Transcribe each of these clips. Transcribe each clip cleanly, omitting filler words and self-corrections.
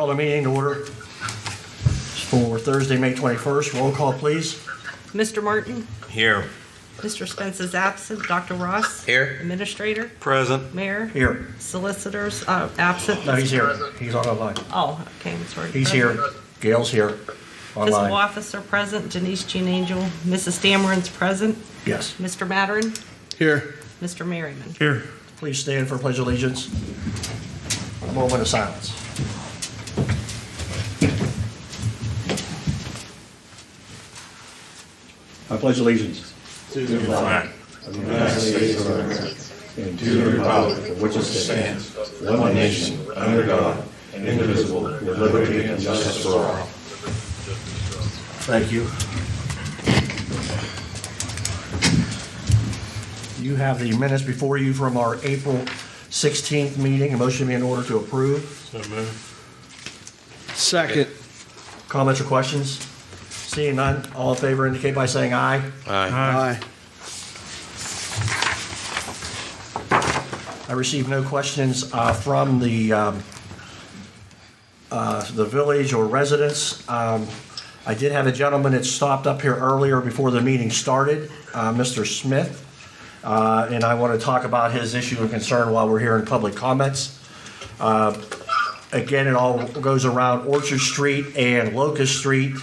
call the meeting to order. It's for Thursday, May 21st. Roll call, please. Mr. Martin? Here. Mr. Spence is absent. Dr. Ross? Here. Administrator? Present. Mayor? Here. Solicitors, absent. No, he's here. He's online. Oh, okay, I'm sorry. He's here. Gail's here. Fiscal Online. officer present. Denise Jean Angel. Mrs. Dameron's present. Yes. Mr. Matterin? Here. Mr. Merriman? Here. Please stand for pledge of allegiance. A moment of silence. I pledge allegiance To the flag of the United States of America and to the republic for which it stands, one nation, under God, indivisible, with liberty and justice for all. Thank you. You have the minutes before you from our April 16th meeting. A motion be in order to approve. So moved. Second. Comments or questions? Seeing none, all in favor indicate by saying aye. Aye. I received no questions from the village or residents. I did have a gentleman that stopped up here earlier before the meeting started, Mr. Smith, and I want to talk about his issue of concern while we're here in public comments. Again, it all goes around Orchard Street and Locust Street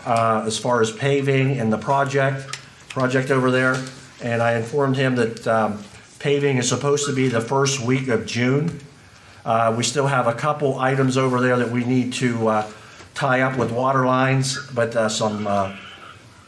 as far as paving and the project over there. And I informed him that paving is supposed to be the first week of June. We still have a couple items over there that we need to tie up with water lines, but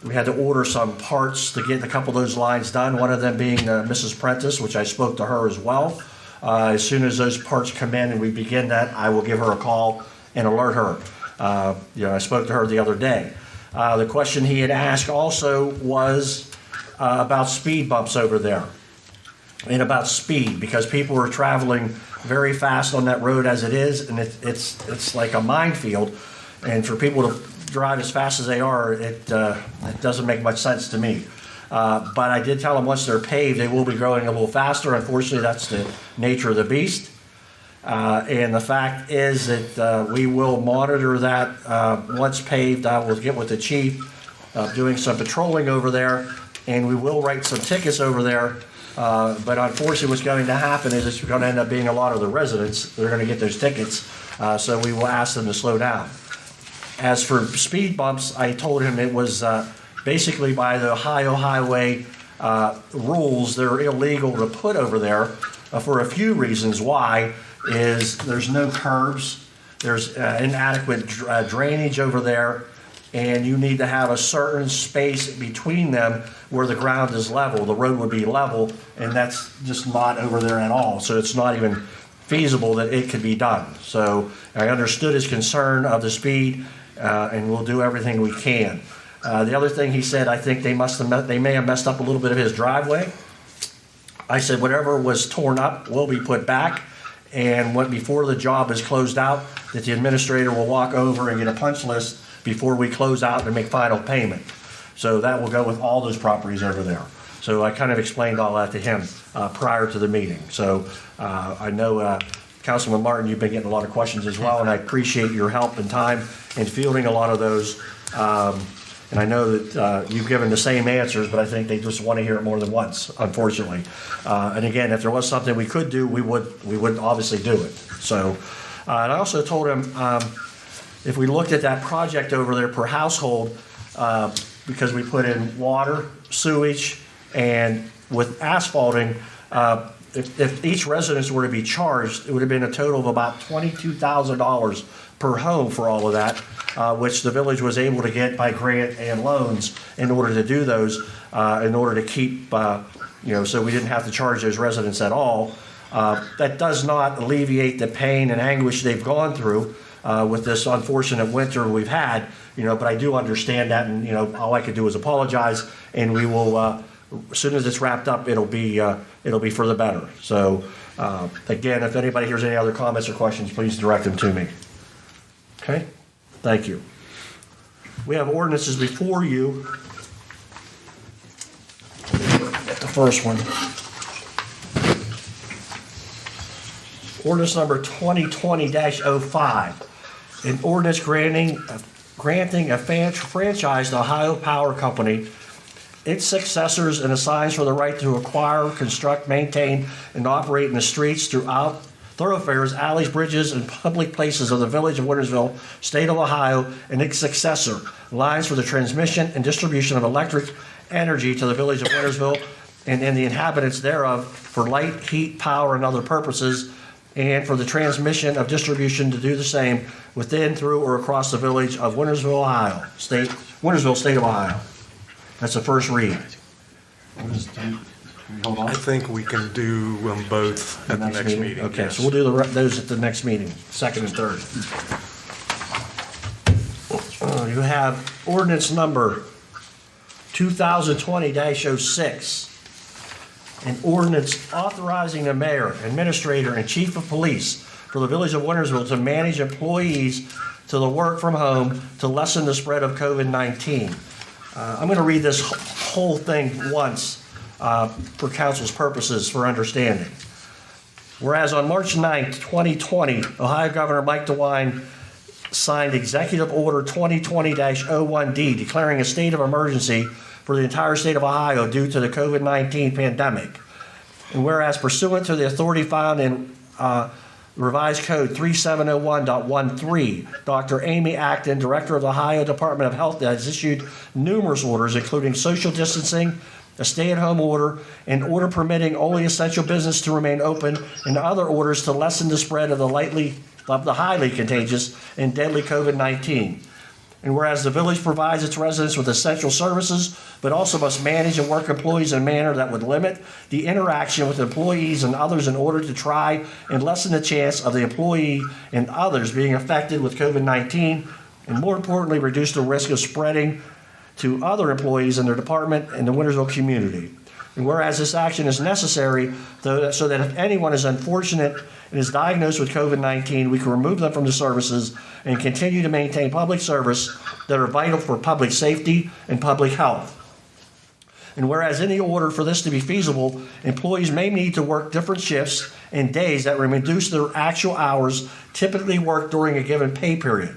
we had to order some parts to get a couple of those lines done, one of them being Mrs. Prentice, which I spoke to her as well. As soon as those parts come in and we begin that, I will give her a call and alert her. I spoke to her the other day. The question he had asked also was about speed bumps over there and about speed, because people are traveling very fast on that road as it is, and it's like a minefield. And for people to drive as fast as they are, it doesn't make much sense to me. But I did tell them once they're paved, they will be growing a little faster. Unfortunately, that's the nature of the beast. And the fact is that we will monitor that once paved. I will get with the chief doing some patrolling over there, and we will write some tickets over there. But unfortunately, what's going to happen is it's going to end up being a lot of the residents that are going to get those tickets. So we will ask them to slow down. As for speed bumps, I told him it was basically by the Ohio Highway rules, they're illegal to put over there for a few reasons. Why is there's no curbs, there's inadequate drainage over there, and you need to have a certain space between them where the ground is level. The road would be level, and that's just not over there at all. So it's not even feasible that it could be done. So I understood his concern of the speed, and we'll do everything we can. The other thing he said, I think they may have messed up a little bit of his driveway. I said whatever was torn up will be put back, and before the job is closed out, that the administrator will walk over and get a punch list before we close out and make final payment. So that will go with all those properties over there. So I kind of explained all that to him prior to the meeting. So I know Councilman Martin, you've been getting a lot of questions as well, and I appreciate your help and time in fielding a lot of those. And I know that you've given the same answers, but I think they just want to hear it more than once, unfortunately. And again, if there was something we could do, we would obviously do it. So, and I also told him if we looked at that project over there per household, because we put in water, sewage, and with asphalting, if each residence were to be charged, it would have been a total of about $22,000 per home for all of that, which the village was able to get by grant and loans in order to do those, in order to keep, so we didn't have to charge those residents at all. That does not alleviate the pain and anguish they've gone through with this unfortunate winter we've had, but I do understand that, and, all I could do is apologize, and we will, as soon as it's wrapped up, it'll be for the better. So, again, if anybody hears any other comments or questions, please direct them to me. Okay? Thank you. We have ordinances before you. Get the first one. Ordinance number 2020-05. An ordinance granting a franchise to Ohio Power Company, its successors, and assigns for the right to acquire, construct, maintain, and operate in the streets throughout thoroughfares, alleys, bridges, and public places of the village of Wintersville, state of Ohio, and its successor, lines for the transmission and distribution of electric energy to the village of Wintersville and the inhabitants thereof for light, heat, power, and other purposes, and for the transmission of distribution to do the same within, through, or across the village of Wintersville, Ohio, Wintersville, state of Ohio. That's the first read. Hold on. I think we can do them both at the next meeting. Okay, yes. so we'll do those at the next meeting, second and third. You have ordinance number 2020-06, an ordinance authorizing the mayor, administrator, and chief of police for the village of Wintersville to manage employees to the work from home to lessen the spread of COVID-19. I'm going to read this whole thing once for council's purposes for understanding. Whereas on March 9th, 2020, Ohio Governor Mike DeWine signed Executive Order 2020-01D declaring a state of emergency for the entire state of Ohio due to the COVID-19 pandemic. And whereas pursuant to the authority found in Revised Code 3701.13, Dr. Amy Acton, Director of the Ohio Department of Health, has issued numerous orders, including social distancing, a stay-at-home order, an order permitting only essential business to remain open, and other orders to lessen the spread of the highly contagious and deadly COVID-19. And whereas the village provides its residents with essential services, but also must manage and work employees in a manner that would limit the interaction with employees and others in order to try and lessen the chance of the employee and others being affected with COVID-19, and more importantly, reduce the risk of spreading to other employees in their department and the Wintersville community. And whereas this action is necessary so that if anyone is unfortunate and is diagnosed with COVID-19, we can remove them from the services and continue to maintain public service that are vital for public safety and public health. And whereas in the order for this to be feasible, employees may need to work different shifts and days that will reduce their actual hours typically worked during a given pay period.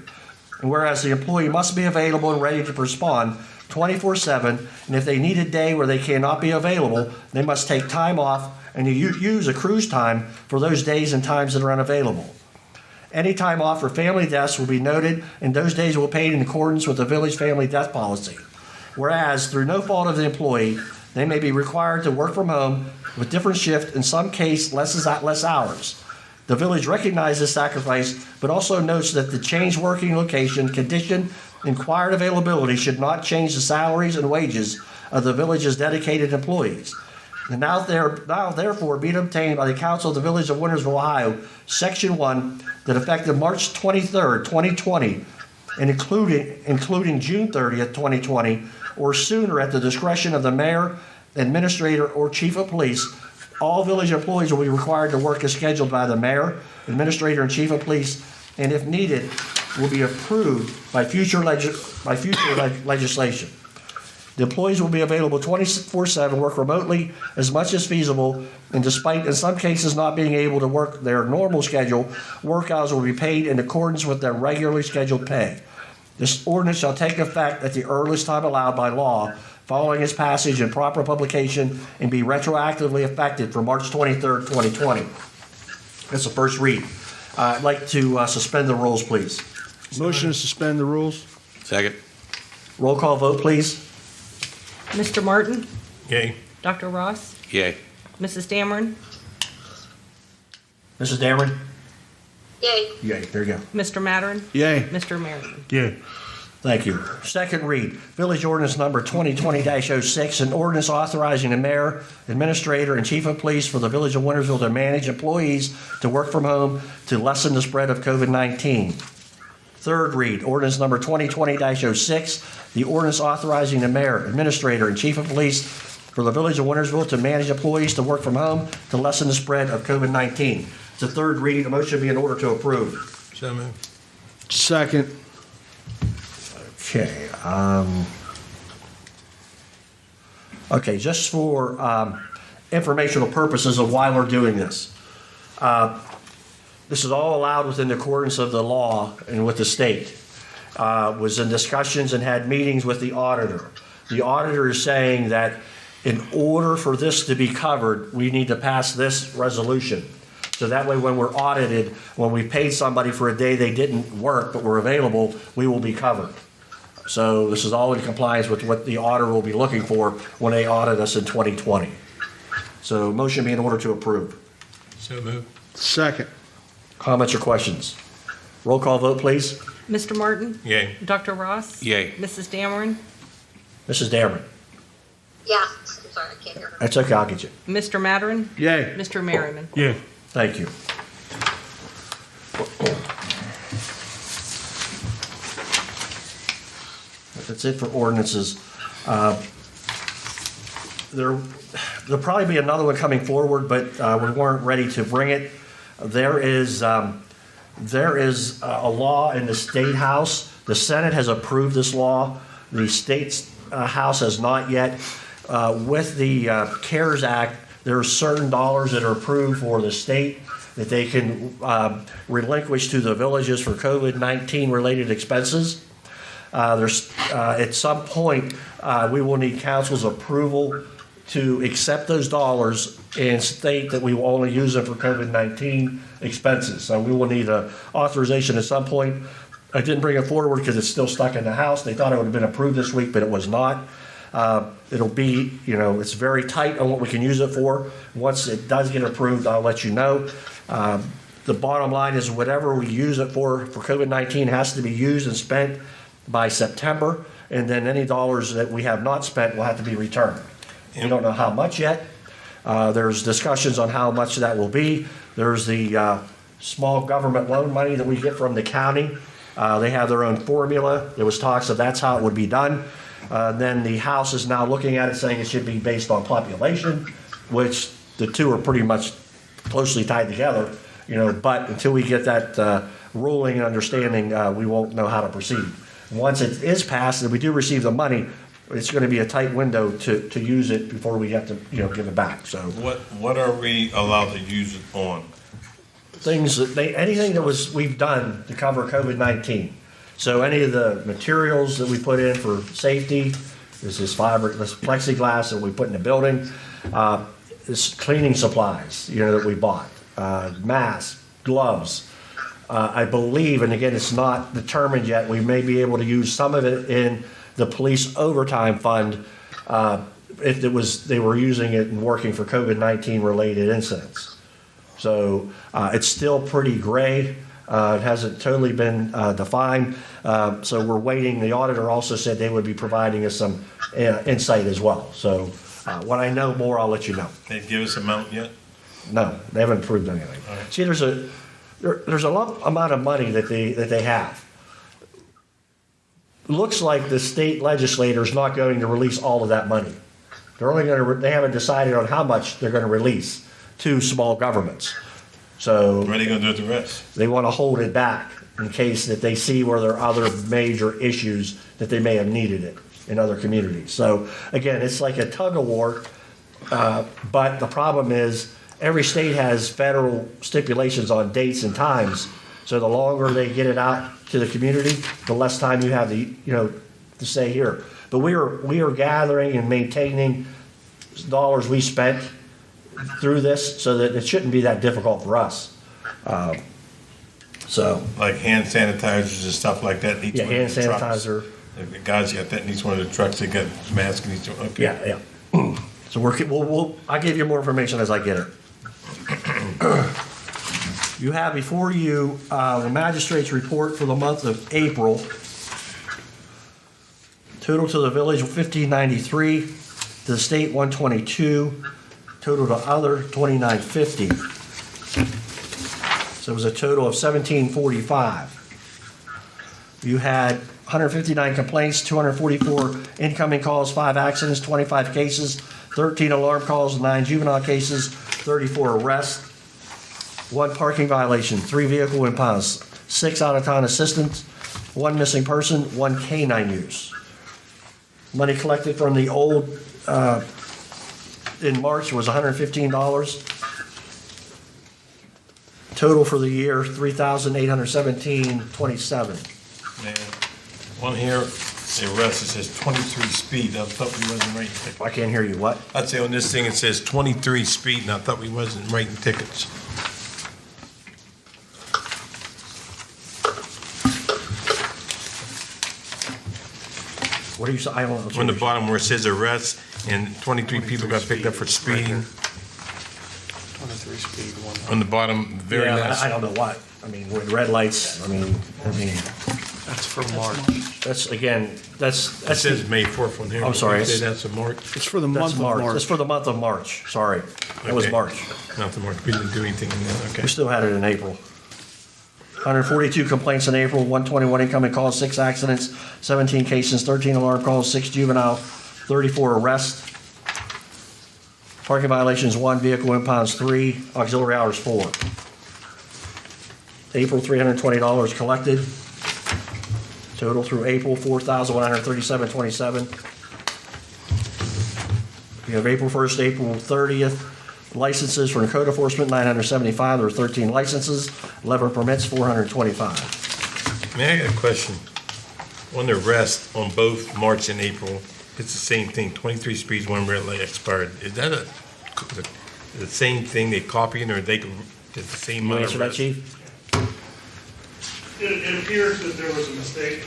And whereas the employee must be available and ready to respond 24/7, and if they need a day where they cannot be available, they must take time off and use a cruise time for those days and times that are unavailable. Any time off for family deaths will be noted, and those days will be paid in accordance with the village family death policy. Whereas, through no fault of the employee, they may be required to work from home with different shift, in some case less hours. The village recognizes this sacrifice, but also notes that the changed working location, condition, and required availability should not change the salaries and wages of the village's dedicated employees. And now therefore be it obtained by the Council of the Village of Wintersville, Ohio, Section 1, that effective March 23rd, 2020, and including June 30th, 2020, or sooner at the discretion of the mayor, administrator, or chief of police, all village employees will be required to work as scheduled by the mayor, administrator, and chief of police, and if needed, will be approved by future legislation. The employees will be available 24/7, work remotely as much as feasible, and despite in some cases not being able to work their normal schedule, work hours will be paid in accordance with their regularly scheduled pay. This ordinance shall take effect at the earliest time allowed by law following its passage and proper publication, and be retroactively effective for March 23rd, 2020. That's the first read. I'd like to suspend the rules, please. Motion to suspend the rules? Second. Roll call vote, please. Mr. Martin? Yay. Dr. Ross? Yay. Mrs. Dameron? Mrs. Dameron? Yay. Yay, there you go. Mr. Mattern? Yay. Mr. Merriman? Yay. Thank you. Second read, Village Ordinance Number 2020-06, an ordinance authorizing the mayor, administrator, and chief of police for the Village of Wintersville to manage employees to work from home to lessen the spread of COVID-19. Third read, Ordinance Number 2020-06, the ordinance authorizing the mayor, administrator, and chief of police for the Village of Wintersville to manage employees to work from home to lessen the spread of COVID-19. It's a third reading. A motion be in order to approve. So moved. Second. Okay. Okay, just for informational purposes of why we're doing this. The this is all allowed within the accordance of the law and with the state. Was in discussions and had meetings with the auditor. The auditor is saying that in order for this to be covered, we need to pass this resolution. So that way, when we're audited, when we paid somebody for a day they didn't work but were available, we will be covered. So this is all in compliance with what the auditor will be looking for when they audit us in 2020. So motion be in order to approve. So moved. Second. Comments or questions? Roll call vote, please. Mr. Martin? Yay. Dr. Ross? Yay. Mrs. Dameron? Mrs. Dameron. Yeah, I'm sorry, I can't hear her. That's okay, I'll get you. Mr. Maturin? Yay. Mr. Merriman? Yay. Thank you. That's it for ordinances. There'll probably be another one coming forward, but we weren't ready to bring it. There is a law in the State House. The Senate has approved this law. The State House has not yet. With the CARES Act, there are certain dollars that are approved for the state that they can relinquish to the villages for COVID-19 related expenses. At some point, we will need council's approval to accept those dollars and state that we will only use them for COVID-19 expenses. So we will need an authorization at some point. I didn't bring it forward because it's still stuck in the House. They thought it would have been approved this week, but it was not. It'll be, it's very tight on what we can use it for. Once it does get approved, I'll let you know. The bottom line is whatever we use it for COVID-19 has to be used and spent by September, and then any dollars that we have not spent will have to be returned. We don't know how much yet. There's discussions on how much that will be. There's the small government loan money that we get from the county. They have their own formula. There was talks of that's how it would be done. Then the House is now looking at it saying it should be based on population, which the two are pretty much closely tied together, but until we get that ruling and understanding, we won't know how to proceed. Once it is passed and we do receive the money, it's going to be a tight window to use it before we have to, give it back. So What are we allowed to use it on? things that anything that we've done to cover COVID-19. So any of the materials that we put in for safety, this plexiglass that we put in the building, this cleaning supplies, that we bought, masks, gloves. I believe, and again, it's not determined yet, we may be able to use some of it in the police overtime fund if they were using it and working for COVID-19 related incidents. So it's still pretty gray. It hasn't totally been defined. So we're waiting. The auditor also said they would be providing us some insight as well. So when I know more, I'll let you know. They give us amount yet? No, they haven't approved anything. right. See, there's a lot amount of money that they have. Looks like the state legislator is not going to release all of that money. They're only going to. They haven't decided on how much they're going to release to small governments. So What are they gonna do with the rest? they want to hold it back in case that they see where there are other major issues that they may have needed it in other communities. So again, it's like a tug of war, but the problem is every state has federal stipulations on dates and times. So the longer they get it out to the community, the less time you have to say here. But we are gathering and maintaining dollars we spent through this so that it shouldn't be that difficult for us. Like hand sanitizers and stuff like that? Each Yeah, one of hand the trucks. sanitizer. If the guys got that in each one of the trucks, they got masks in each one. Okay. Yeah. So I'll give you more information as I get it. You have before you the magistrate's report for the month of April. Total to the village $1,593, to the state $122, total to other $29.50. So it was a total of $1,745. You had 159 complaints, 244 incoming calls, 5 accidents, 25 cases, 13 alarm calls, 9 juvenile cases, 34 arrests, 1 parking violation, 3 vehicle impounds, 6 out-of-town assistants, 1 missing person, 1 canine use. Money collected from the old in March was $115. Total for the year, $3,817.27. Man, one here, the arrest, it says 23 speed. I thought we wasn't writing tickets. I can't hear you, what? I'd say on this thing, it says 23 speed, and I thought we wasn't writing tickets. What are you saying? I don't know. On the bottom where it says arrest, and 23 people got picked up for speeding. 23 speed, one. On the bottom, very Yeah, last. I don't know what. I mean, with red lights, I mean, That's for March. that's, again, It that's says May 4th on here. I'm sorry, You say it's- that's a March, It's for the that's month of March. That's March. for the month of March, sorry. It was Okay. March. not the March. We didn't do anything in that, okay. We still had it in April. 142 complaints in April, 121 incoming calls, 6 accidents, 17 cases, 13 alarm calls, 6 juvenile, 34 arrests. Parking violations, 1, vehicle impounds, 3, auxiliary hours, 4. April, $320 collected. Total through April, $4,137.27. We have April 1st, April 30th. Licenses for code enforcement, 975. There were 13 licenses, 11 permits, 425. May I get a question? On the arrest, on both March and April, it's the same thing, 23 speeds, 1 red light expired. Is that the same thing they copying, or they, did the same You amount answer of that, arrests? chief? It appears that there was a mistake.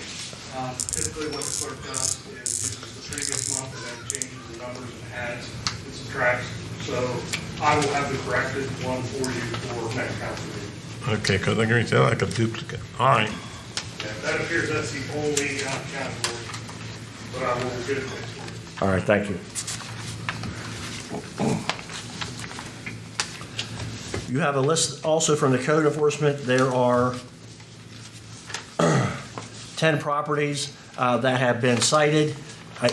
Typically what the clerk does is uses the previous month and then changes the numbers and adds and subtracts. So I will have the corrected one for you for next council meeting. Okay, because I'm going to tell like a duplicate. All right. Yeah, that appears that's the only category, but I will get it fixed for you. All right, thank you. You have a list also from the code enforcement. There are 10 properties that have been cited,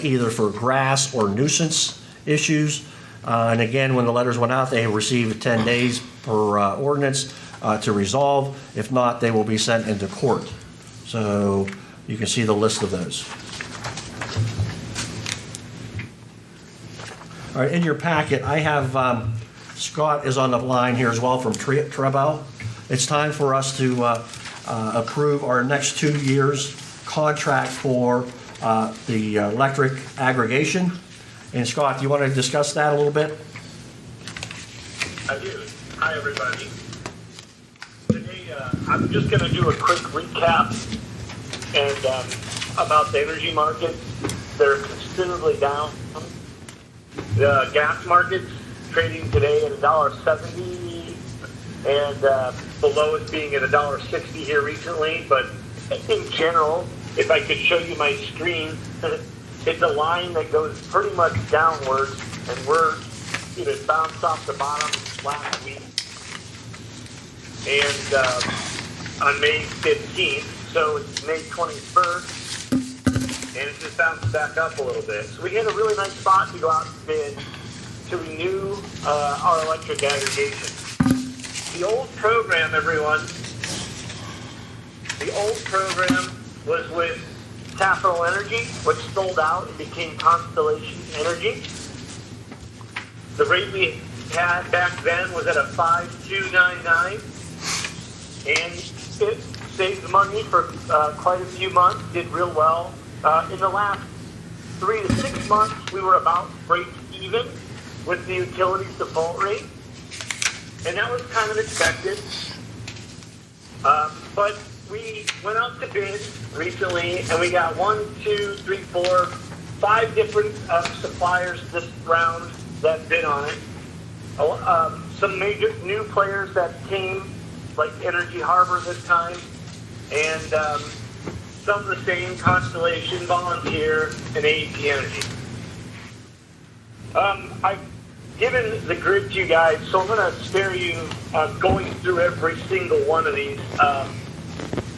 either for grass or nuisance issues. And again, when the letters went out, they received 10 days per ordinance to resolve. If not, they will be sent into court. So you can see the list of those. All right, in your packet, I have, Scott is on the line here as well from Trebell. It's time for us to approve our next 2 years contract for the electric aggregation. And Scott, do you want to discuss that a little bit? I do. Hi, everybody. Today, I'm just going to do a quick recap and about the energy markets. They're considerably down. The gas markets trading today at $1.70, and the lowest being at $1.60 here recently. But in general, if I could show you my screen, it's a line that goes pretty much downwards, and it bounced off the bottom last week, and on May 15th, so it's May 21st, and it just bounced back up a little bit. So we hit a really nice spot to go out and bid to renew our electric aggregation. The old program, everyone, was with Capital Energy, which sold out and became Constellation Energy. The rate we had back then was at a 5.299, and it saved money for quite a few months, did real well. In the last 3 to 6 months, we were about break even with the utilities default rate, and that was kind of expected. But we went out to bid recently, and we got 5 different suppliers this round that bid on it. Some major new players that came, like Energy Harbor this time, and some of the same, Constellation, Volunteer, and AEP Energy. I've given the grid to you guys, so I'm going to spare you going through every single one of these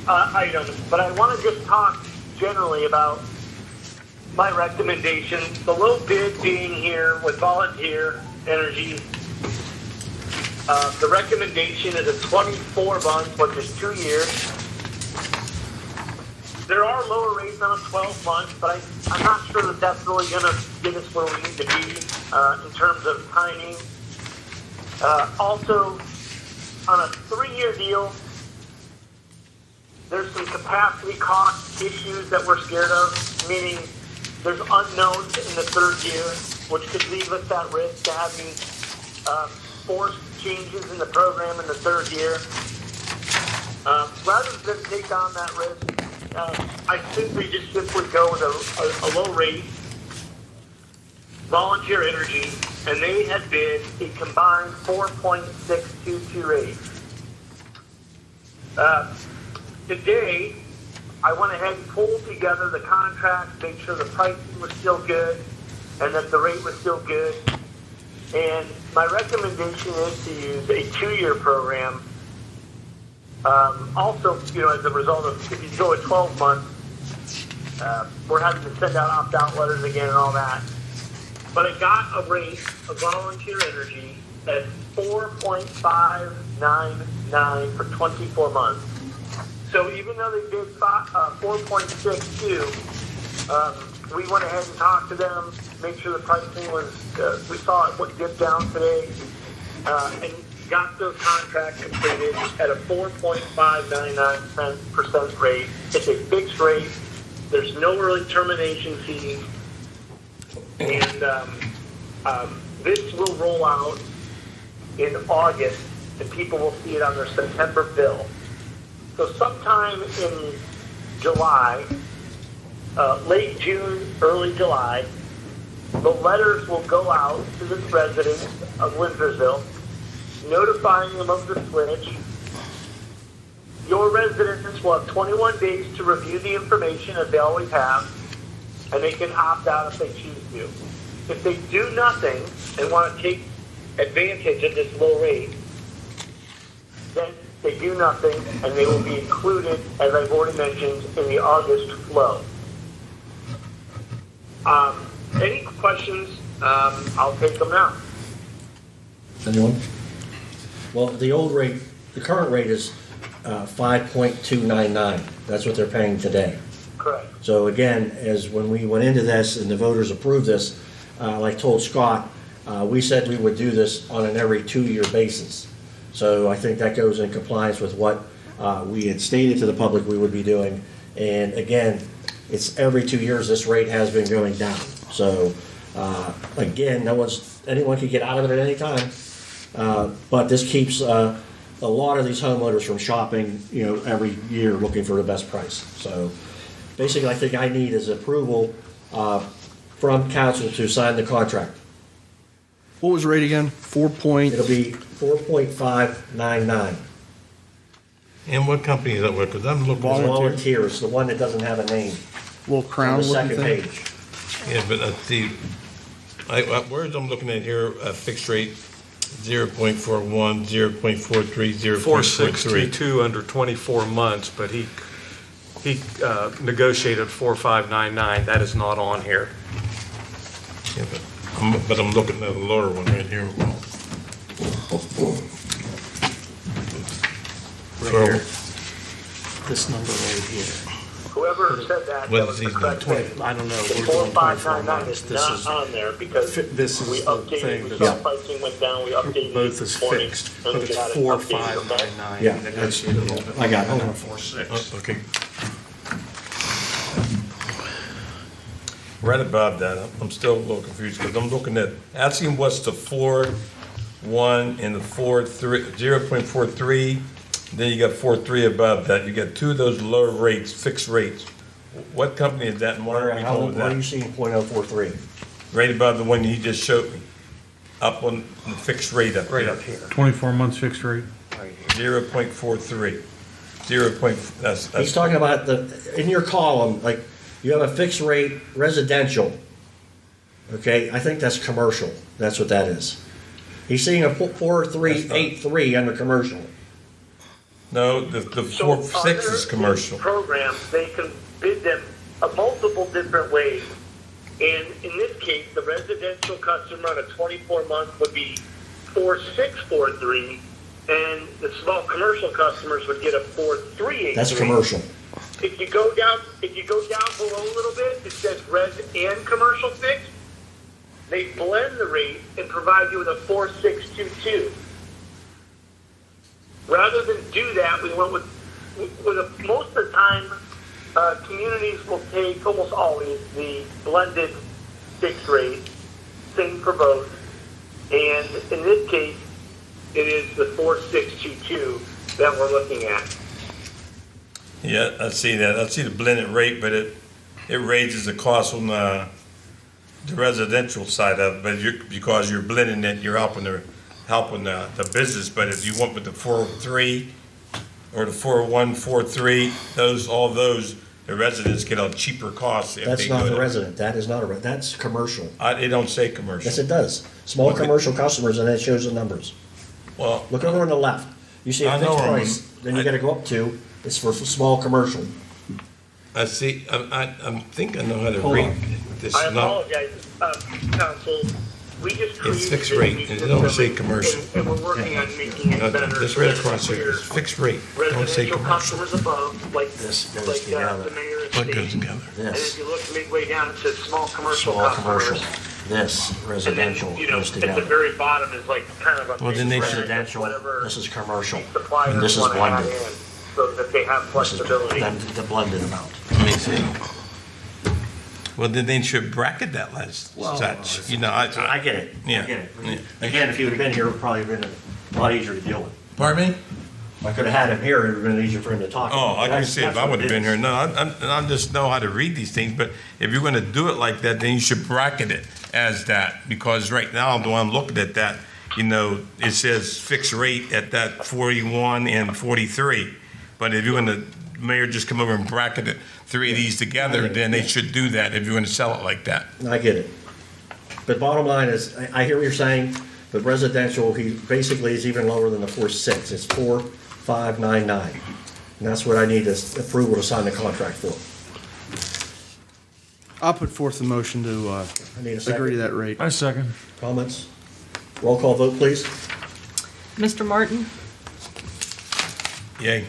items, but I want to just talk generally about my recommendation. The low bid being here with Volunteer Energy. The recommendation is a 24 month, which is 2 years. There are lower rates on a 12 month, but I'm not sure that that's really going to get us where we need to be in terms of timing. Also, on a 3-year deal, there's some capacity cost issues that we're scared of, meaning there's unknowns in the 3rd year, which could leave us at risk to having forced changes in the program in the 3rd year. Rather than take on that risk, I think we just simply go with a low rate, volunteer energy, and they had bid a combined 4.622 rate. Today, I went ahead and pulled together the contract, made sure the pricing was still good, and that the rate was still good. And my recommendation is to use a 2-year program. Also, as a result of, if you go a 12 month, we're having to send out opt-out letters again and all that. But I got a rate of volunteer energy at 4.599 for 24 months. So even though they did 4.62, we went ahead and talked to them, made sure the pricing was, we saw it dip down today, and got those contracts completed at a 4.599% rate. It's a fixed rate. There's no early termination fee. And this will roll out in August, and people will see it on their September bill. So sometime in July, late June, early July, the letters will go out to the residents of Wintersville, notifying them of the switch. Your residents will have 21 days to review the information, as they always have, and they can opt out if they choose to. If they do nothing and want to take advantage of this low rate, then they do nothing, and they will be included, as I've already mentioned, in the August flow. Any questions? I'll take them now. Anyone? Well, the old rate, the current rate is 5.299. That's what they're paying today. Correct. So again, as when we went into this and the voters approved this, like I told Scott, we said we would do this on an every 2-year basis. So I think that goes in compliance with what we had stated to the public we would be doing. And again, it's every 2 years this rate has been going down. So again, anyone can get out of it at any time. But this keeps a lot of these homeowners from shopping, every year looking for the best price. So basically, I think I need is approval from council to sign the contract. What was the rate again? 4 point? It'll be 4.599. And what company is that with? Because I'm looking. Volunteers, the one that doesn't have a name. Little On crown the looking second thing? page. Yeah, but see, where's I'm looking at here, fixed rate, 0.41, 0.43, 0.43. 4.622 under 24 months, but he negotiated 4.599. That is not on here. Yeah, but I'm looking at the lower one right here. Right So, here. This number right here. Whoever said that, What that is was the he correct doing? rate. I don't know. The We're doing 24 4.599 months. is This not is on there because this is we the updated, thing we that's saw pricing went down, we updated both it is this morning, fixed, and but we it's got it 4.599. Yeah, He negotiated a little bit I got it. more Hold on. than 4.6. oh, okay. Right above that, I'm still a little confused because I'm looking at, asking what's the 4.1 and the 4.3, 0.43. Then you got 4.3 above that. You got two of those lower rates, fixed rates. What company is that, and why are we How going with are you that? seeing .043? Right above the one he just showed me, up on the fixed rate up Right there. up here. 24 months fixed rate. Right here. 0.43. That's He's talking about in your column, like, you have a fixed rate residential. Okay, I think that's commercial. That's what that is. He's seeing a 4383 under commercial. No, the So 4.6 is commercial. Programs, they can bid them multiple different ways. And in this case, the residential customer on a 24-month would be 4.643, and the small commercial customers would get a 4.383. That's commercial. If you go down below a little bit, it says res and commercial fixed. They blend the rate and provide you with a 4.622. Rather than do that, we went with most of the time, communities will take, almost always, the blended fixed rate, same for both. And in this case, it is the 4622 that we're looking at. Yeah, I see that. I see the blended rate, but it raises the cost on the residential side of it. But because you're blending it, you're helping the business. But if you went with the 403 or the 4143, all those, the residents get a cheaper cost. If That's they not go the to- resident, that is not that's commercial. It don't say commercial. Yes, it does. Small Okay. commercial customers, and it shows the numbers. Well, Look over on the left. You see I a know fixed where I'm- price, then you gotta go up to, it's for small commercial. I see. I think I know how to Hold read on. this. I No, apologize, Council. We just created It's fixed a rate, new and it don't say system, commercial. And we're working on making it better. This so right that across here we're is fixed rate. Don't say Residential commercial. customers above, like, This goes like together. the mayor has What goes stated. together? And This, if you look midway down, it says small commercial small commercial, customers. this, And then, residential you know, goes at the together. very bottom is like kind of a. Well, then they should- Residential, whatever this is commercial, suppliers and this is wanna add blended. in, so that they have This is flexibility. the blended amount. Let me see. Well, then they should bracket that last such. You know, I get it, I Yeah. get it. Yeah. Again, if he would've been here, it would probably been a lot easier to deal with. Pardon me? If I could've had him here, it would've been easier for him to talk. Oh, I can That's- see if that's I what would have it been is. here. No, I just know how to read these things. But if you're going to do it like that, then you should bracket it as that. Because right now, the way I'm looking at that, you know, it says fixed rate at that 41 and 43. But if you're going to, mayor just come over and bracket it, three of these together, then they should do that if you're going to sell it like that. I get it. But bottom line is, I hear what you're saying, but residential, he basically is even lower than the 4.6. It's 4.599. And that's what I need is approval to sign the contract for. I'll put forth the motion to I need a second. agree to that rate. I second. Comments? Roll call vote, please. Mr. Martin? Yay.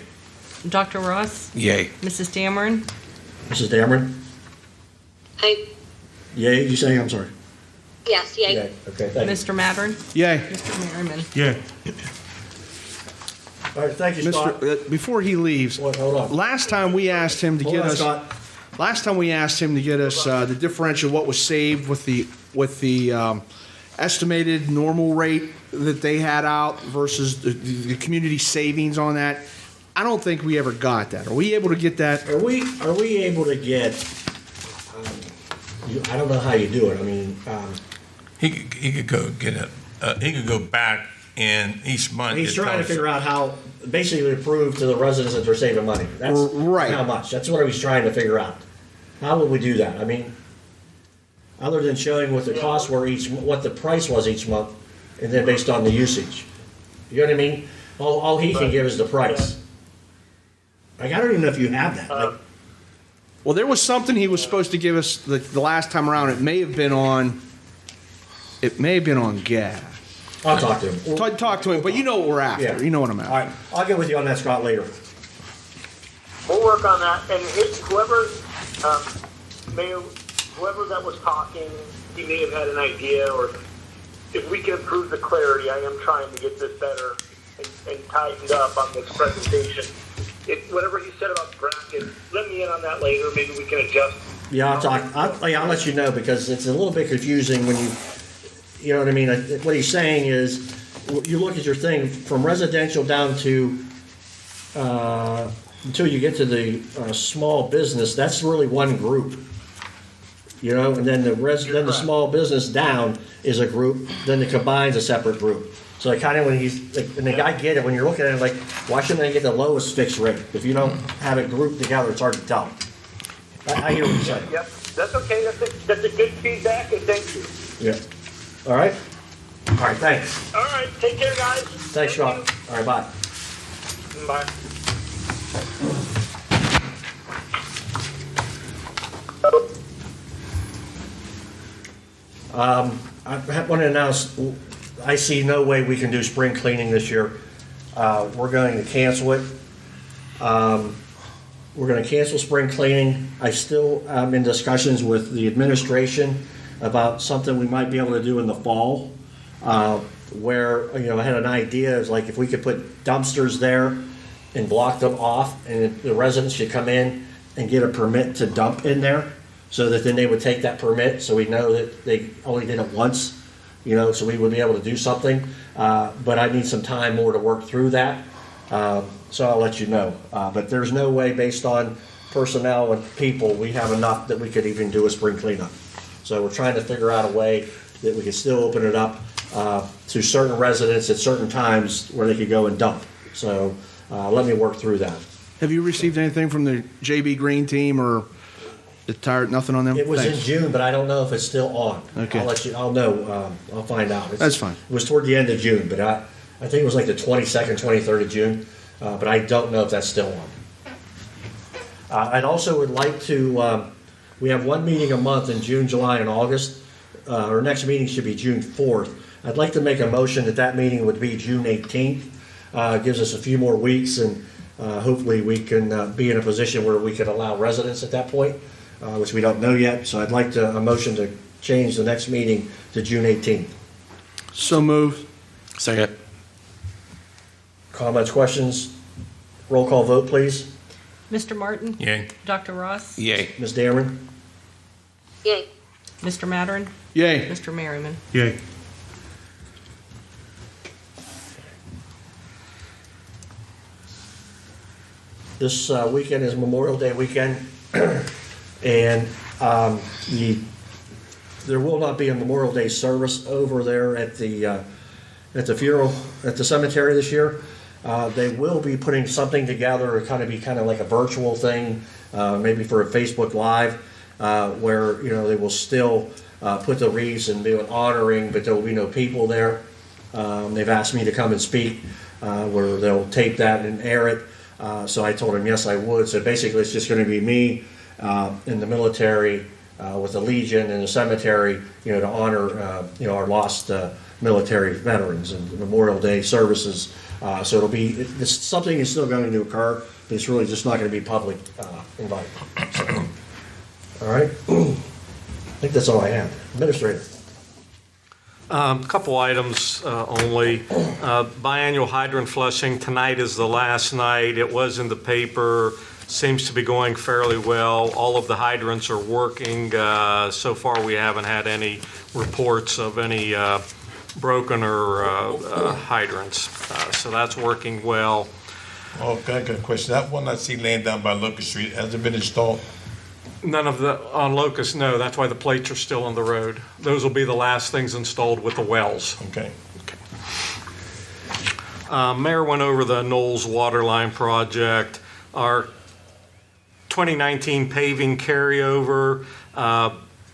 Dr. Ross? Yay. Mrs. Dameron? Mrs. Dameron? Yay, you say? I'm sorry. Yes, yay. Yay. Okay, thank you. Mr. Mattern? Yay. Mr. Merriman? Yeah. All right, thank you, Scott. Before he leaves, Hold on. last time we asked him to Hold get on, us, Scott. the differential, what was saved with the estimated normal rate that they had out versus the community savings on that. I don't think we ever got that. Are we able to get that? Are we able to get, I don't know how you do it. I mean, He could go get it. He could go back and each month. he's it trying to tells- figure out how, basically to prove to the residents that they're saving money. That's Right. how much. That's what he's trying to figure out. How would we do that? I mean, other than showing what the costs were what the price was each month, and then based on the usage. You know what I mean? All he can give is the price. Like, I don't even know if you have that. Like, Well, there was something he was supposed to give us the last time around. It may have been on gas. I'll talk to him. Talk to him, but you know what we're after. Yeah. You know what I'm All after. right, I'll get with you on that, Scott, later. We'll work on that, and whoever that was talking, he may have had an idea, or if we can improve the clarity, I am trying to get this better and tightened up on this presentation. Whatever he said about bracket, let me in on that later, maybe we can adjust. Yeah, I'll let you know, because it's a little bit confusing when you know what I mean? What he's saying is, you look at your thing, from residential down to, until you get to the small business, that's really one group. You know, and then then the small business down is a group, then the combine's a separate group. So I kind of, when the guy get it, when you're looking at it, like, why shouldn't I get the lowest fixed rate? If you don't have it grouped together, it's hard to tell. I hear what you're saying. Yep, that's okay, that's a good feedback, and thank you. Yeah. All right? All right, thanks. All right, take care, guys. Thanks, Scott. All right, bye. Bye. I want to announce, I see no way we can do spring cleaning this year. We're going to cancel it. We're going to cancel spring cleaning. I still am in discussions with the administration about something we might be able to do in the fall. where, I had an idea, is like if we could put dumpsters there and block them off, and the residents should come in and get a permit to dump in there, so that then they would take that permit, so we know that they only did it once, so we would be able to do something. But I need some time more to work through that, so I'll let you know. But there's no way, based on personnel and people, we have enough that we could even do a spring cleanup. So we're trying to figure out a way that we could still open it up to certain residents at certain times where they could go and dump. So let me work through that. Have you received anything from the JB Green team or the tire? Nothing on them? It was Thanks. in June, but I don't know if it's still on. Okay. I'll know, I'll find out. That's fine. It was toward the end of June, but I think it was like the 22nd, 23rd of June, but I don't know if that's still on. I'd also would like to, we have one meeting a month in June, July, and August. Our next meeting should be June 4th. I'd like to make a motion that meeting would be June 18th. Gives us a few more weeks, and hopefully we can be in a position where we could allow residents at that point, which we don't know yet. So I'd like a motion to change the next meeting to June 18th. So moved. Second. Comments, questions? Roll call vote, please. Mr. Martin? Yay. Dr. Ross? Yay. Ms. Dameron? Yay. Mr. Mattern? Yay. Mr. Merriman? Yay. This weekend is Memorial Day weekend, and there will not be a Memorial Day service over there at the funeral, at the cemetery this year. They will be putting something together, kind of like a virtual thing, maybe for a Facebook Live, where they will still put the wreaths and do an honoring, but there will be no people there. They've asked me to come and speak, where they'll tape that and air it. So I told him yes, I would. So basically, it's just going to be me in the military with the Legion and the cemetery, to honor our lost military veterans and Memorial Day services. So something is still going to occur, but it's really just not going to be public invited. So, all right. I think that's all I have. Administrator. Couple items only. Biannual hydrant flushing, tonight is the last night. It was in the paper, seems to be going fairly well. All of the hydrants are working. So far, we haven't had any reports of any broken or hydrants. So that's working well. Oh, got a question. That one I see laying down by Locust Street, has it been installed? None of the, on Locust, no. That's why the plates are still on the road. Those will be the last things installed with the wells. Okay. Mayor went over the Knowles Waterline project. Our 2019 paving carryover,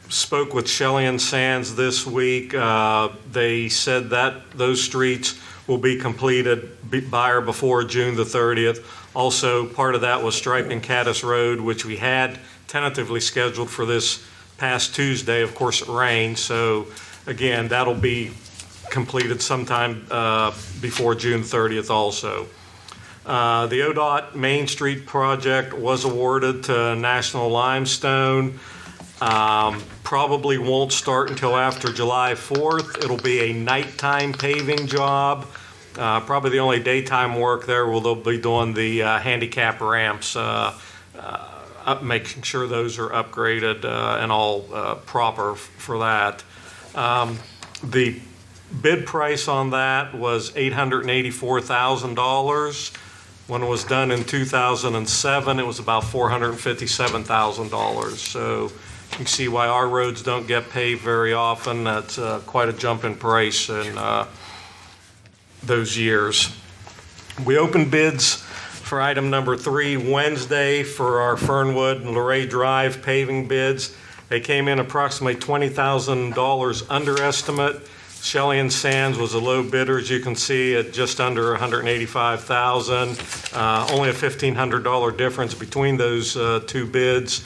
spoke with Shelley and Sands this week. They said that those streets will be completed by or before June the 30th. Also, part of that was striping Caddis Road, which we had tentatively scheduled for this past Tuesday. Of course, it rained, so again, that'll be completed sometime before June 30th also. The ODOT Main Street project was awarded to National Limestone. Probably won't start until after July 4th. It'll be a nighttime paving job. Probably the only daytime work there will they'll be doing the handicap ramps, making sure those are upgraded and all proper for that. The bid price on that was $884,000. When it was done in 2007, it was about $457,000. So you can see why our roads don't get paved very often. That's quite a jump in price in those years. We opened bids for item number 3 Wednesday for our Fernwood and Luray Drive paving bids. They came in approximately $20,000 under estimate. Shelley and Sands was a low bidder, as you can see, at just under $185,000. Only a $1,500 difference between those two bids.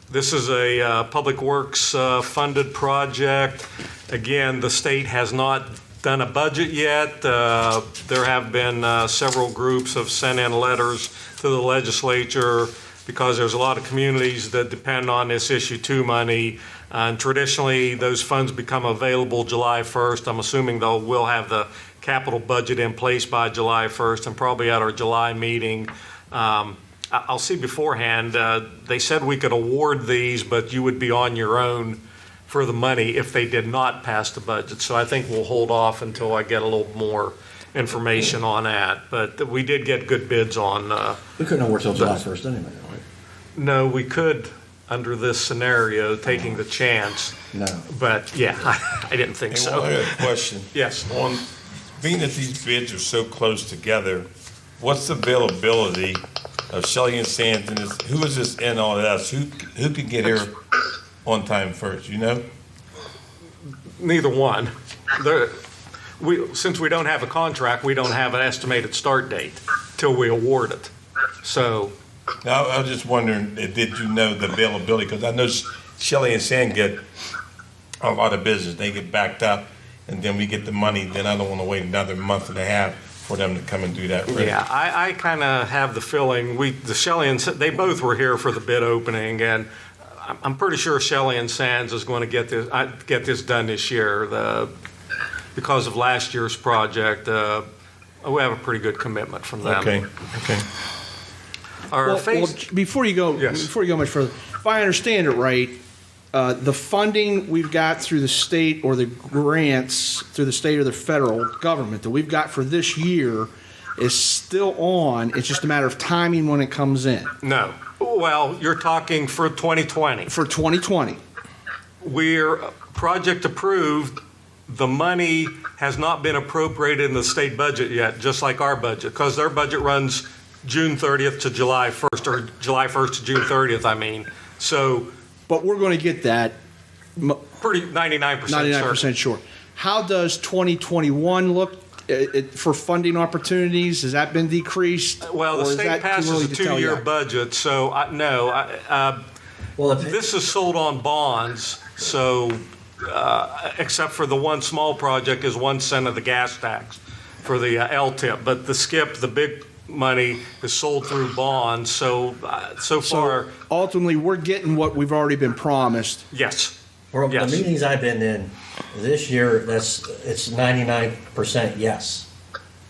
This is a Public Works funded project. Again, the state has not done a budget yet. There have been several groups have sent in letters to the legislature because there's a lot of communities that depend on this issue 2 money. And traditionally, those funds become available July 1st. I'm assuming we'll have the capital budget in place by July 1st, and probably at our July meeting. I'll see beforehand. They said we could award these, but you would be on your own for the money if they did not pass the budget. So I think we'll hold off until I get a little more information on that. But we did get good bids on. We couldn't award till July 1st anyway, right? No, we could under this scenario, taking the chance. No. But yeah, I didn't think Hey, so. one other question. Yes. On, being that these bids are so close together, what's the availability of Shelley and Sands and this, who is this NLS? Who could get here on time first, you know? Neither one. Since we don't have a contract, we don't have an estimated start date till we award it. So, Now, I was just wondering, did you know the availability? Because I know Shelley and Sand get a lot of business. They get backed up, and then we get the money. Then I don't want to wait another month and a half for them to come and do that. Right? yeah, I kind of have the feeling, the Shelley and, they both were here for the bid opening, and I'm pretty sure Shelley and Sands is going to get this done this year. Because of last year's project, we have a pretty good commitment from them. Okay. Our Well, before you go, Yes. before you go much further, if I understand it right, the funding we've got through the state or the grants through the state or the federal government that we've got for this year is still on. It's just a matter of timing when it comes in. No. Well, you're talking for 2020. For 2020, We're project approved. The money has not been appropriated in the state budget yet, just like our budget, because their budget runs June 30th to July 1st, or July 1st to June 30th, I mean. So but we're going to get that pretty 99% 99% certain. sure. How does 2021 look for funding opportunities? Has that been decreased? Well, the Or is state that too passes early a to tell 2-year yet? budget, so Well, if this is sold on bonds, so except for the one small project is 1 cent of the gas tax for the LTIP, but the big money is sold through bonds, so so far, So ultimately, we're getting what we've already been promised. yes. From the Yes. meetings I've been in this year, it's 99% yes.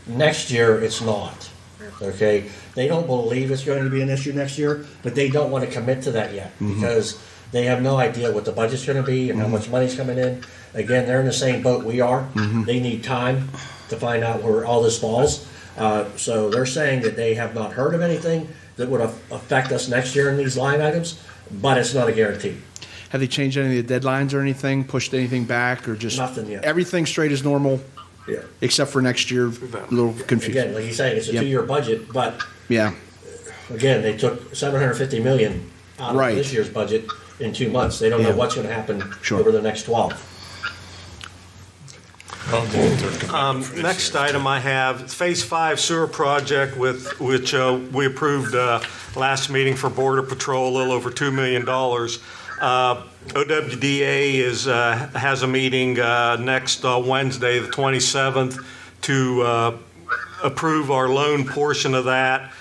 Next year, it's not. Okay? They don't believe it's going to be an issue next year, but they don't want to commit to that yet because they have no idea what the budget's going to be and how much money's coming in. Again, they're in the same boat we are. They need time to find out where all this falls. So they're saying that they have not heard of anything that would affect us next year in these line items, but it's not a guarantee. Have they changed any of the deadlines or anything, pushed anything back, or just Nothing yet. everything straight as normal, Yeah. except for next year? A little confused. Again, like you say, it's a Yep. 2-year budget, but Yeah. again, they took $750 million out Right. of this year's budget in 2 months. They don't know Yeah. what's going to happen Sure. over the next 12. Next item I have, Phase 5 sewer project which we approved last meeting for Border Patrol, a little over $2 million. OWDA has a meeting next Wednesday, the 27th, to approve our loan portion of that.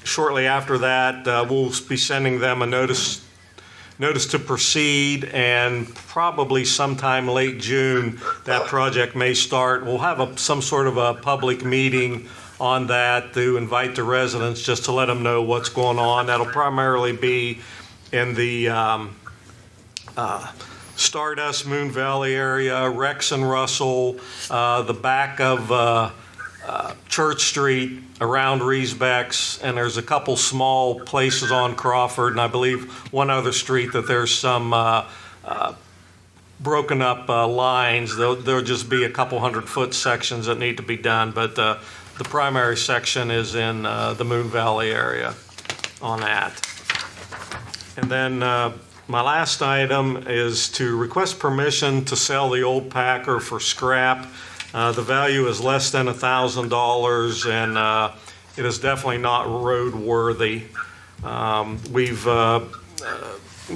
Shortly after that, we'll be sending them a notice to proceed, and probably sometime late June, that project may start. We'll have some sort of a public meeting on that to invite the residents, just to let them know what's going on. That'll primarily be in the Stardust, Moon Valley area, Rex and Russell, the back of Church Street, around Reesbeck's, and there's a couple small places on Crawford, and I believe one other street that there's some broken up lines. There'll just be a couple 100-foot sections that need to be done, but the primary section is in the Moon Valley area on that. And then my last item is to request permission to sell the old Packer for scrap. The value is less than $1,000, and it is definitely not roadworthy. We've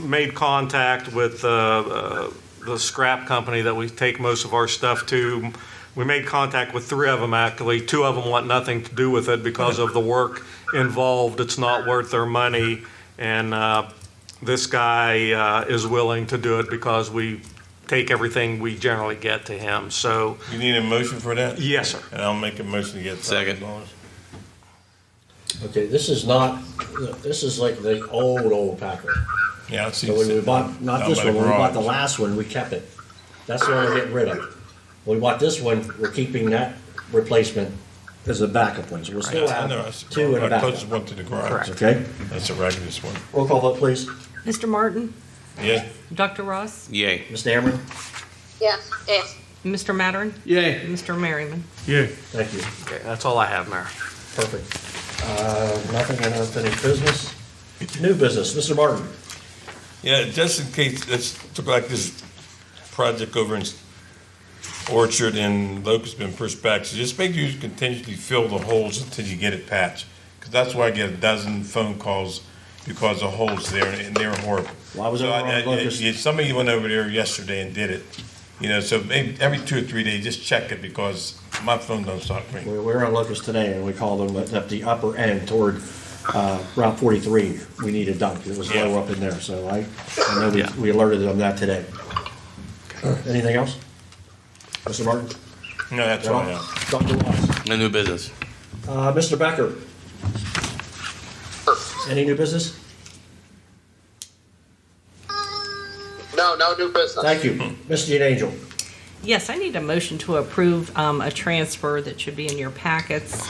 made contact with the scrap company that we take most of our stuff to. We made contact with 3 of them, actually. 2 of them want nothing to do with it because of the work involved. It's not worth their money. And this guy is willing to do it because we take everything we generally get to him. So, You need a motion for that? yes, sir. And I'll make a motion to get $1,000. Okay, this is like the old Packer. Yeah, I see. So when we bought, not Down this by one, the when we bought the garage. last one, we kept it. That's the one we're getting rid of. When we bought this one, we're keeping that replacement as a backup one. So we'll still I know, I have see. 2 in a I closest backup. one to the garage. Correct. Okay? That's the regularest one. Roll call vote, please. Mr. Martin? Yeah, Dr. Ross? Yay. Ms. Dameron? Yes, yes. Mr. Mattern? Yay. Mr. Merriman? Thank you. Okay, that's all I have, Mayor. Perfect. Nothing unfinished business. New business, Mr. Martin. yeah, just in case, let's look like this project over in Orchard and Locust been pushed back, so just make sure you continuously fill the holes until you get it patched. Because that's why I get a dozen phone calls because of holes there, and they're horrible. Well, I was So over on Locust. Some of you went over there yesterday and did it, so maybe every 2 or 3 days, just check it because my phone don't stop ringing. We were on Locust today, and we called them at the upper end toward Route 43. We needed dumped. It was Yeah. low up in there, so I know Yeah. we alerted them that today. Anything else? Mr. Martin? No, that's all I have. Dr. Ross? No new business. Mr. Becker? Any new business? No new business. Thank you. Ms. Jean Angel? Yes, I need a motion to approve a transfer that should be in your packets.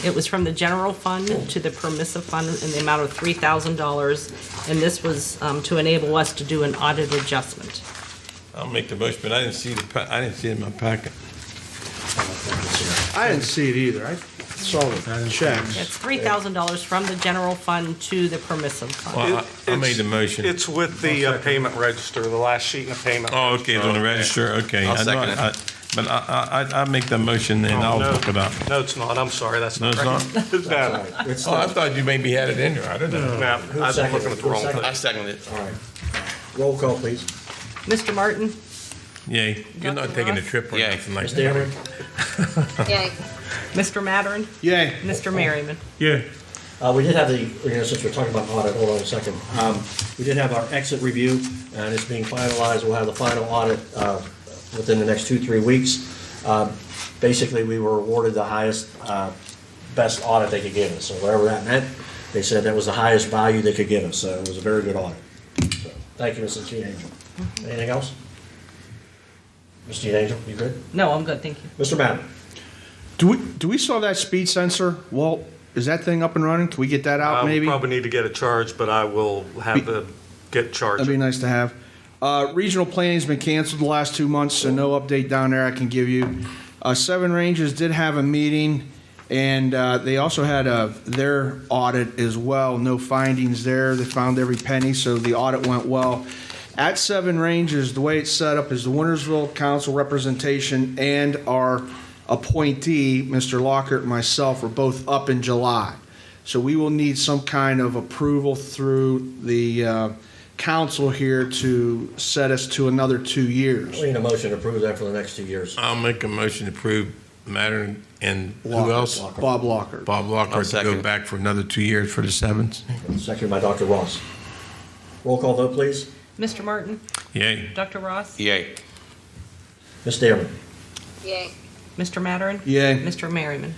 It was from the general fund to the permissive fund in the amount of $3,000, and this was to enable us to do an audit adjustment. I'll make the motion, but I didn't see it in my packet. I didn't see it either. I saw the checks. It's $3,000 from the general fund to the permissive fund. Well, I made the motion. It's with the payment register, the last sheet in the payment. Oh, okay, it's on the register, okay. I'll I know second it. But I make the motion and I'll No, look it up. No, it's not. I'm sorry, that's No, not it's right. not? No, It's Oh, I thought you maybe had it in there, I don't know. no, I was looking at the wrong seconded? thing. I second it. All right. Roll call, please. Mr. Martin? Yay, you're not Dr. taking a Ross? trip or Yay. anything like Ms. that. Dameron? Yay. Mr. Mattern? Yay. Mr. Merriman? We did have since we're talking about audit, hold on a second. We did have our exit review, and it's being finalized. We'll have the final audit within the next 2-3 weeks. Basically, we were awarded the highest, best audit they could give us. So whatever that meant, they said that was the highest value they could give us. So it was a very good audit. So, thank you, Mrs. Jean Angel. Anything else? Ms. Jean Angel, you good? No, I'm good, thank you. Mr. Madden? Do we still have that speed sensor? Walt, is that thing up and running? Can we get that out I maybe? probably need to get it charged, but I will have to get charged. That'd be nice to have. Regional planning's been canceled the last 2 months, so no update down there I can give you. Seven Ranges did have a meeting, and they also had their audit as well. No findings there. They found every penny, so the audit went well. At Seven Ranges, the way it's set up is the Wintersville Council representation and our appointee, Mr. Lockhart, and myself, are both up in July. So we will need some kind of approval through the council here to set us to another 2 years. We need a motion to approve that for the next 2 years. I'll make a motion to approve Matter and who Lockhart. else? Bob Lockhart. Bob I'll Lockhart to second go it. back for another 2 years for the Sevens. Seconded by Dr. Ross. Roll call vote, please. Mr. Martin? Yay. Dr. Ross? Yay. Ms. Dameron? Yay. Mr. Mattern? Yay. Mr. Merriman?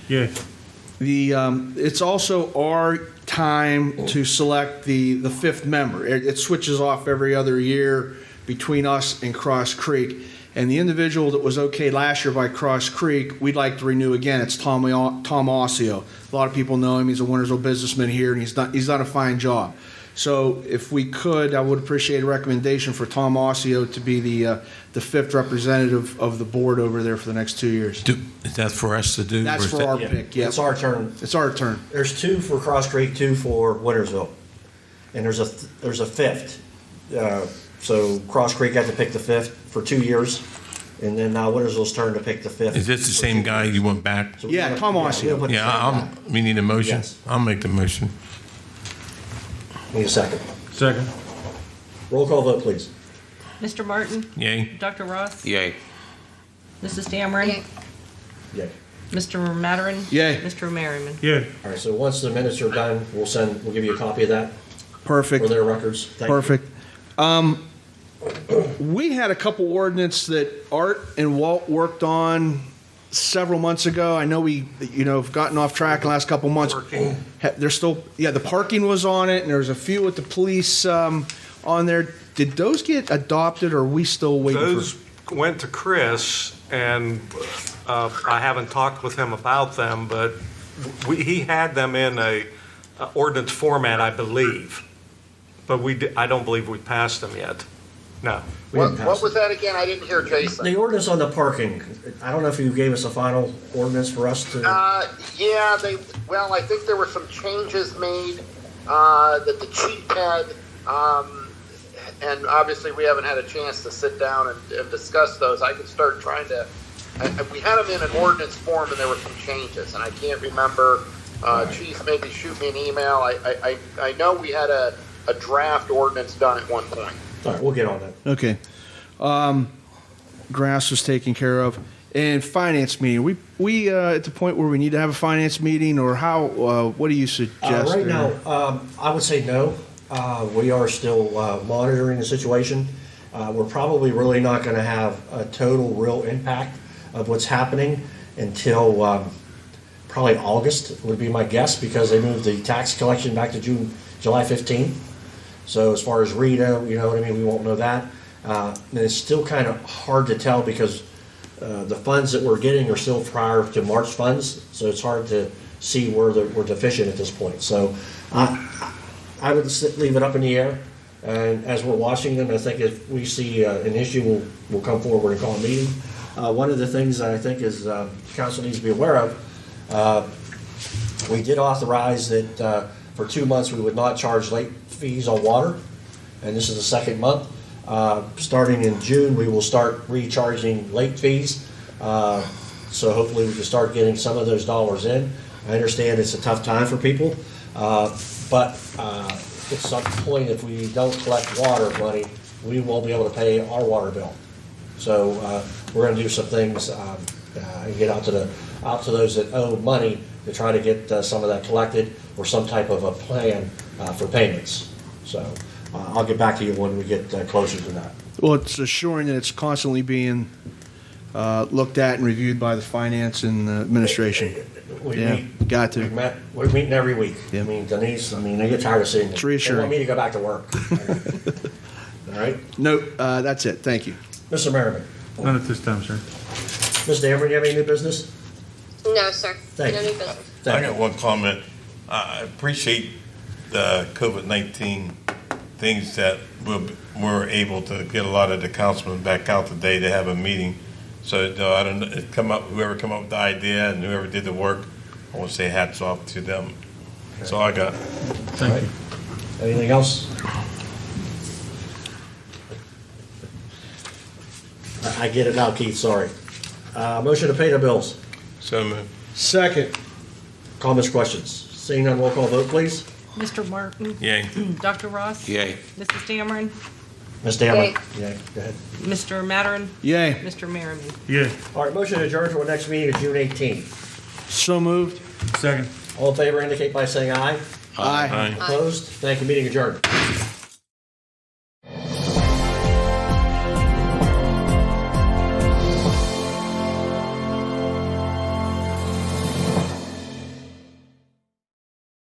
It's also our time to select the fifth member. It switches off every other year between us and Cross Creek. And the individual that was okay last year by Cross Creek, we'd like to renew again. It's Tom Ossio. A lot of people know him. He's a Wintersville businessman here, and he's done a fine job. So if we could, I would appreciate a recommendation for Tom Ossio to be the fifth representative of the board over there for the next 2 years. Is that for us to do? That's or is for that- our pick, yeah. It's our turn. It's our turn. There's 2 for Cross Creek, 2 for Wintersville. And there's a fifth. So Cross Creek had to pick the fifth for 2 years. And then now Wintersville's turn to pick the fifth. Is this the same guy you want back? So Yeah, Tom Ossio. we'll put the Yeah, same guy. we need a motion. Yes. I'll make the motion. Need a second. Second. Roll call vote, please. Mr. Martin? Yay. Dr. Ross? Yay. Mrs. Dameron? Yay. Yay. Mr. Maturin? Yay. Mr. Merriman? Yeah. All right, so once the minutes are done, we'll give you a copy of that Perfect. for their records. Thank you. Perfect. We had a couple ordinance that Art and Walt worked on several months ago. I know we, have gotten off track the last couple months. Parking. There's still, the parking was on it, and there's a few with the police on there. Did those get adopted, or are we still waiting for? Those went to Chris, and I haven't talked with him about them, but he had them in a ordinance format, I believe. But I don't believe we passed them yet. No. We didn't pass What it. was that again? I didn't hear Jason. The ordinance on the parking, I don't know if you gave us a final ordinance for us to, I think there were some changes made that the chief had, and obviously we haven't had a chance to sit down and discuss those. I could start trying to. We had them in an ordinance form, and there were some changes, and I can't remember. Chief, maybe shoot me an email. I know we had a draft ordinance done at one point. all right, we'll get on that. Okay. Grass was taken care of. And finance meeting, we at the point where we need to have a finance meeting, or how, what do you suggest? Right there? now, I would say no. We are still monitoring the situation. We're probably really not going to have a total real impact of what's happening until probably August would be my guess, because they moved the tax collection back to July 15th. So as far as Rita, we won't know that. And it's still kind of hard to tell because the funds that we're getting are still prior to March funds, so it's hard to see where we're deficient at this point. So I would leave it up in the air, and as we're watching them, I think if we see an issue, we'll come forward and call a meeting. One of the things that I think is council needs to be aware of, we did authorize that for 2 months we would not charge late fees on water, and this is the second month. Starting in June, we will start recharging late fees, so hopefully we can start getting some of those dollars in. I understand it's a tough time for people, but at some point, if we don't collect water money, we won't be able to pay our water bill. So we're going to do some things and get out to those that owe money to try to get some of that collected, or some type of a plan for payments. So I'll get back to you when we get closer to that. Well, it's assuring that it's constantly being looked at and reviewed by the finance and administration. We Yeah, meet, got to. we're meeting every week. Yeah. I mean, Denise, they get tired of seeing me. It's They reassuring. want me to go back to work. All right? No, that's it. Thank you. Mr. Merriman. None at this time, sir. Ms. Dameron, you have any new business? No, sir. Thank No you. new business. I Thank you. got one comment. I appreciate the COVID-19 things that we're able to get a lot of the councilmen back out today to have a meeting. So I don't know, whoever come up with the idea and whoever did the work, I want to say hats off to them. That's all I got. Thank you. Anything else? I get it now, Keith, sorry. Motion to pay the bills. So moved. Second. Comments, questions? Seeing none, roll call vote, please. Mr. Martin? Yay. Dr. Ross? Yay. Mrs. Dameron? Ms. Dameron? Yeah, go ahead. Mr. Maturin? Yay. Mr. Merriman? Yeah. All right, motion adjourned to our next meeting of June 18th. So moved. Second. All in favor indicate by saying aye. Aye. Opposed? Thank you, meeting adjourned.